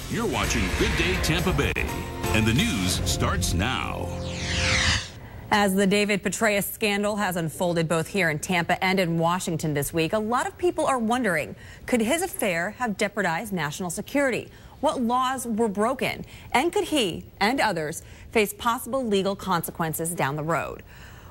You're watching Good Day Tampa Bay, and the news starts now. As the David Petraeus scandal has unfolded both here in Tampa and in Washington this week, a lot of people are wondering, could his affair have jeopardized national security? What laws were broken? And could he and others face possible legal consequences down the road?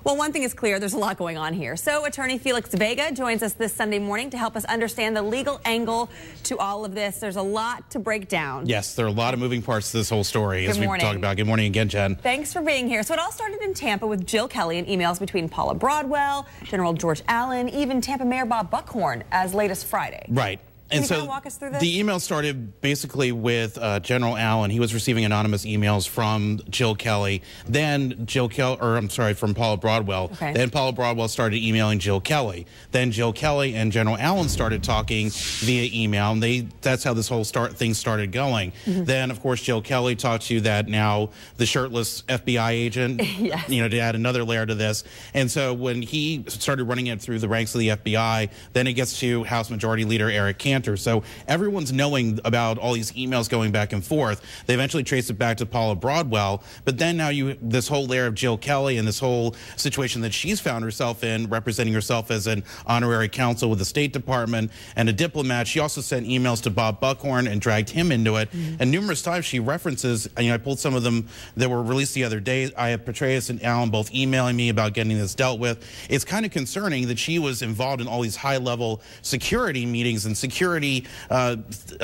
Well, one thing is clear, there's a lot going on here. So attorney Felix Vega joins us this Sunday morning to help us understand the legal angle to all of this. There's a lot to break down. Yes, there are a lot of moving parts to this whole story, as we've talked about. Good morning again, Jen. Thanks for being here. So it all started in Tampa with Jill Kelly and emails between Paula Broadwell, General George Allen, even Tampa Mayor Bob Buckhorn as late as Friday. Right. Can and you so walk us through this? The email started basically with General Allen. He was receiving anonymous emails from Jill Kelly. Then from Paula Broadwell. Okay. Then Paula Broadwell started emailing Jill Kelly. Then Jill Kelly and General Allen started talking via email, and that's how this whole thing started going. Then, of course, Jill Kelly talked to that now the shirtless FBI agent. Yes. You know, to add another layer to this. And so when he started running it through the ranks of the FBI, then it gets to House Majority Leader Eric Cantor. So everyone's knowing about all these emails going back and forth. They eventually traced it back to Paula Broadwell, but then now this whole layer of Jill Kelly and this whole situation that she's found herself in, representing herself as an honorary counsel with the State Department and a diplomat. She also sent emails to Bob Buckhorn and dragged him into it. And numerous times she references, I pulled some of them that were released the other day. I have Petraeus and Allen both emailing me about getting this dealt with. It's kind of concerning that she was involved in all these high-level security meetings and security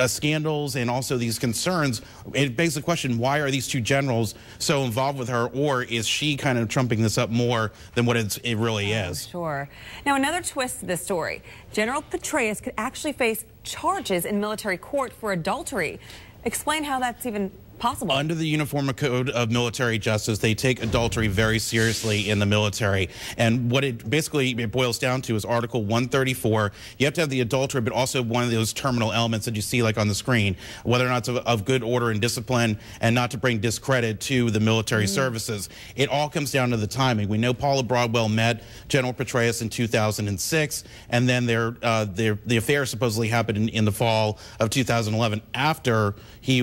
scandals and also these concerns. It begs the question, why are these two generals so involved with her, or is she kind of trumping this up more than what it really is? Sure. Now, another twist to this story. General Petraeus could actually face charges in military court for adultery. Explain how that's even possible. Under the Uniform Code of Military Justice, they take adultery very seriously in the military. And what it basically boils down to is Article 134. You have to have the adultery, but also one of those terminal elements that you see like on the screen, whether or not it's of good order and discipline and not to bring discredit to the military services. It all comes down to the timing. We know Paula Broadwell met General Petraeus in 2006, and then the affair supposedly happened in the fall of 2011 after he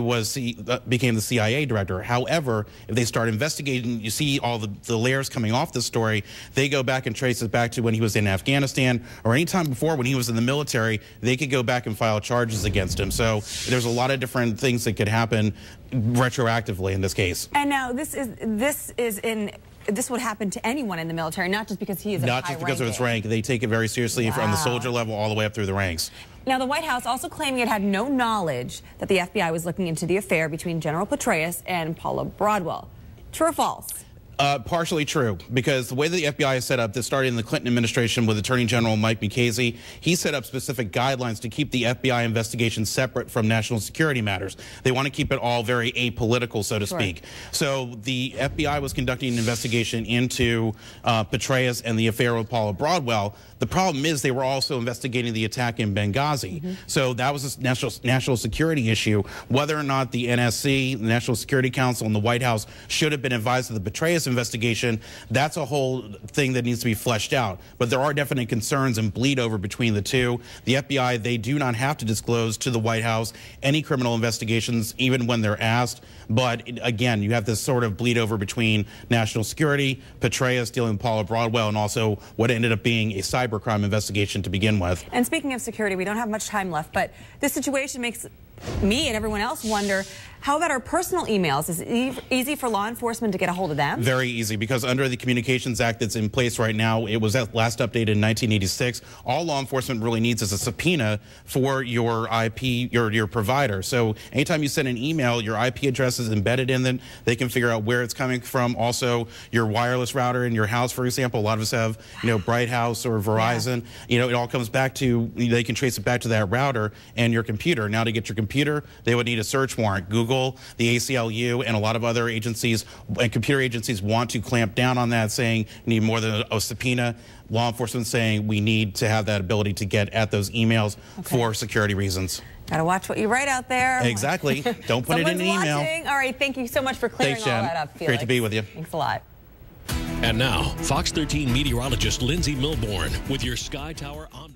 became the CIA director. However, if they start investigating, you see all the layers coming off the story, they go back and trace it back to when he was in Afghanistan or any time before when he was in the military. They could go back and file charges against him. So there's a lot of different things that could happen retroactively in this case. And now this would happen to anyone in the military, not just because he is not just because of his rank. They take it very seriously from the soldier level all the way up through the ranks. Now, the White House also claiming it had no knowledge that the FBI was looking into the affair between General Petraeus and Paula Broadwell. True or false? Partially true, because the way the FBI is set up, this started in the Clinton administration with Attorney General Mike Mukasey. He set up specific guidelines to keep the FBI investigation separate from national security matters. They want to keep it all very apolitical, so to speak. So the FBI was conducting an investigation into Petraeus and the affair with Paula Broadwell. The problem is they were also investigating the attack in Benghazi. So that was a national security issue. Whether or not the NSC, the National Security Council, and the White House should have been advised of the Petraeus investigation, that's a whole thing that needs to be fleshed out. But there are definite concerns and bleed over between the two. The FBI, they do not have to disclose to the White House any criminal investigations, even when they're asked. But again, you have this sort of bleed over between national security, Petraeus dealing with Paula Broadwell, and also what ended up being a cybercrime investigation to begin with. And speaking of security, we don't have much time left, but this situation makes me and everyone else wonder, how about our personal emails? Is it easy for law enforcement to get a hold of them? Very easy, because under the Communications Act that's in place right now, it was last updated in 1986. All law enforcement really needs is a subpoena for your IP, your provider. So anytime you send an email, your IP address is embedded in them. They can figure out where it's coming from. Also, your wireless router in your house, for example, a lot of us have, Bright House or Verizon. It all comes back to, they can trace it back to that router and your computer. Now, to get your computer, they would need a search warrant. Google, the ACLU, and a lot of other agencies and computer agencies want to clamp down on that, saying you need more than a subpoena. Law enforcement saying we need to have that ability to get at those emails for security reasons. Gotta watch what you write out there. Exactly. Don't put it in an email. All right, thank you so much for clearing all that up, Felix. Great to be with you. Thanks a lot. And now, Fox 13 meteorologist Lindsay Milbourne with your Sky Tower on.